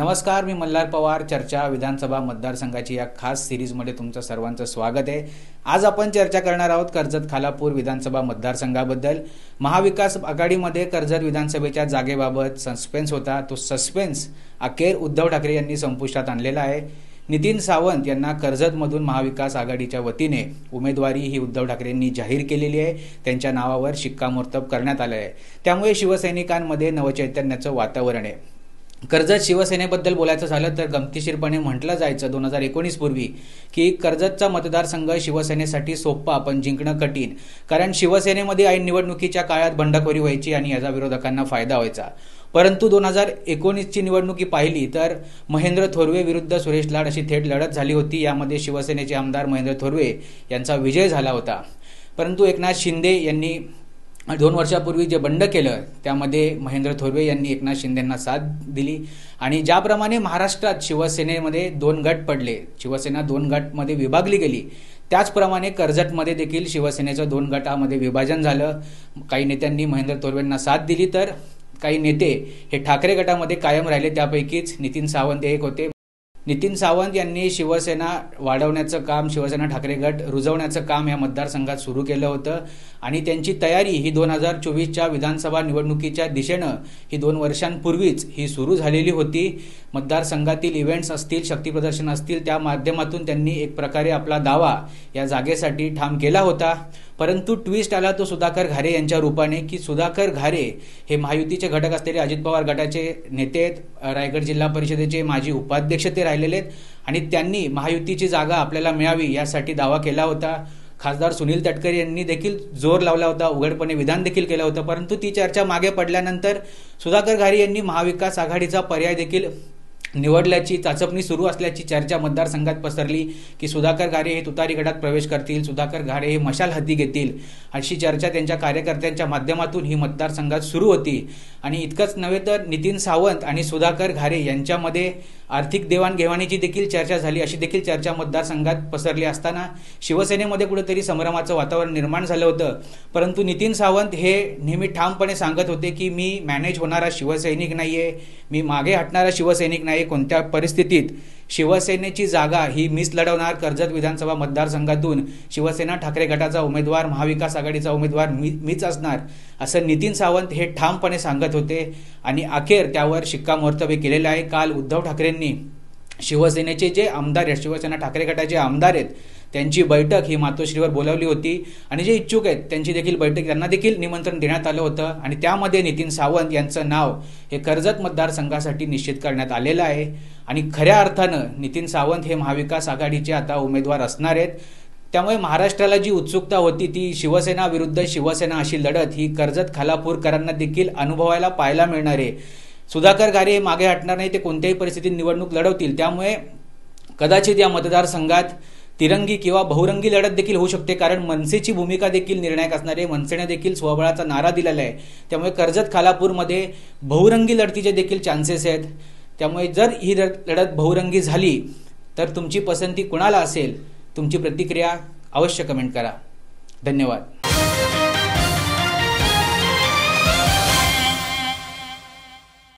नमस्कार, मी मल्हार पवार. चर्चा विधानसभा मतदारसंघाची या खास सिरीजमध्ये तुमचं सर्वांचं स्वागत आहे. आज आपण चर्चा करणार आहोत कर्जत खालापूर विधानसभा मतदारसंघाबद्दल. महाविकास आघाडीमध्ये कर्जत विधानसभेच्या जागेबाबत सस्पेन्स होता. तो सस्पेन्स अखेर उद्धव ठाकरे यांनी संपुष्टात आणलेला आहे. नितीन सावंत यांना कर्जतमधून महाविकास आघाडीच्या वतीने उमेदवारी ही उद्धव ठाकरेंनी जाहीर केलेली आहे. त्यांच्या नावावर शिक्कामोर्तब करण्यात आलं आहे. त्यामुळे शिवसैनिकांमध्ये नवचैतन्याचं वातावरण आहे. कर्जत शिवसेनेबद्दल बोलायचं झालं तर गमतीशीरपणे म्हटलं जायचं 2019 पूर्वी की कर्जतचा मतदारसंघ शिवसेनेसाठी सोप्पा पण जिंकणं कठीण, कारण शिवसेनेमध्ये ऐन निवडणुकीच्या काळात बंडखोरी व्हायची आणि याचा विरोधकांना फायदा व्हायचा. परंतु 2019ची निवडणुकी पाहिली तर महेंद्र थोरवे विरुद्ध सुरेश लाड अशी थेट लढत झाली होती. यामध्ये शिवसेनेचे आमदार महेंद्र थोरवे यांचा विजय झाला होता. परंतु एकनाथ शिंदे यांनी 2 वर्षापूर्वी जे बंड केलं त्यामध्ये महेंद्र थोरवे यांनी एकनाथ शिंदेंना साथ दिली आणि ज्याप्रमाणे महाराष्ट्रात शिवसेनेमध्ये 2 गट पडले, शिवसेना 2 गटमध्ये विभागली गेली, त्याचप्रमाणे कर्जतमध्ये देखील शिवसेनेचं 2 गटामध्ये विभाजन झालं. काही नेत्यांनी महेंद्र थोरवेंना साथ दिली तर काही नेते हे ठाकरे गटामध्ये कायम राहिले. त्यापैकीच नितीन सावंत एक होते. नितीन सावंत यांनी शिवसेना वाढवण्याचं काम, शिवसेना ठाकरे गट रुजवण्याचं काम या मतदारसंघात सुरू केलं होतं आणि त्यांची तयारी ही 2024च्या विधानसभा निवडणुकीच्या दिशेनं ही 2 वर्षांपूर्वीच ही सुरू झालेली होती. मतदारसंघातील इव्हेंट्स असतील, शक्तीप्रदर्शन असतील, त्या माध्यमातून त्यांनी एक प्रकारे आपला दावा या जागेसाठी ठाम केला होता. परंतु ट्विस्ट आला तो सुधाकर घारे यांच्या रूपाने की सुधाकर घारे हे महायुतीचे घटक असलेले अजित पवार गटाचे नेते आहेत. रायगड जिल्हा परिषदेचे माजी उपाध्यक्ष ते राहिलेले आहेत आणि त्यांनी महायुतीची जागा आपल्याला मिळावी यासाठी दावा केला होता. खासदार सुनील तटकरे यांनी देखील जोर लावला होता, उघडपणे विधान देखील केलं होतं. परंतु ती चर्चा मागे पडल्यानंतर सुधाकर घारे यांनी महाविकास आघाडीचा पर्याय देखील निवडल्याची चाचपणी सुरू असल्याची चर्चा मतदारसंघात पसरली की सुधाकर घारे हे तुतारी गटात प्रवेश करतील, सुधाकर घारे हे मशाल हाती घेतील, अशी चर्चा त्यांच्या कार्यकर्त्यांच्या माध्यमातून ही मतदारसंघात सुरू होती. आणि इतकंच नव्हे तर नितीन सावंत आणि सुधाकर घारे यांच्यामध्ये आर्थिक देवाणघेवाणीची देखील चर्चा झाली, अशी देखील चर्चा मतदारसंघात पसरली असताना शिवसेनेमध्ये कुठेतरी संभ्रमाचं वातावरण निर्माण झालं होतं. परंतु नितीन सावंत हे नेहमी ठामपणे सांगत होते की मी मॅनेज होणारा शिवसैनिक नाहीये, मी मागे हटणारा शिवसैनिक नाही. कोणत्या परिस्थितीत शिवसेनेची जागा ही मीच लढवणार, कर्जत विधानसभा मतदारसंघातून शिवसेना ठाकरे गटाचा उमेदवार, महाविकास आघाडीचा उमेदवार मीच असणार, असं नितीन सावंत हे ठामपणे सांगत होते आणि अखेर त्यावर शिक्कामोर्तब केलेलं आहे. काल उद्धव ठाकरेंनी शिवसेनेचे जे आमदार आहेत, शिवसेना ठाकरे गटाचे आमदार आहेत, त्यांची बैठक ही मातोश्रीवर बोलावली होती आणि जे इच्छुक आहेत त्यांची देखील बैठक, त्यांना देखील निमंत्रण देण्यात आलं होतं आणि त्यामध्ये नितीन सावंत यांचं नाव हे कर्जत मतदारसंघासाठी निश्चित करण्यात आलेलं आहे. आणि खऱ्या अर्थानं नितीन सावंत हे महाविकास आघाडीचे आता उमेदवार असणार आहेत. त्यामुळे महाराष्ट्राला जी उत्सुकता होती ती शिवसेना विरुद्ध शिवसेना अशी लढत ही कर्जत खालापूरकरांना देखील अनुभवायला पाहायला मिळणार आहे. सुधाकर घारे हे मागे हटणार नाही, ते कोणत्याही परिस्थितीत निवडणूक लढवतील. त्यामुळे कदाचित या मतदारसंघात तिरंगी किंवा बहुरंगी लढत देखील होऊ शकते, कारण मनसेची भूमिका देखील निर्णायक असणार आहे. मनसेने देखील स्वबळाचा नारा दिलेला आहे. त्यामुळे कर्जत खालापूरमध्ये बहुरंगी लढतीचे देखील चान्सेस आहेत. त्यामुळे जर ही लढत बहुरंगी झाली तर तुमची पसंती कुणाला असेल, तुमची प्रतिक्रिया अवश्य कमेंट करा. धन्यवाद.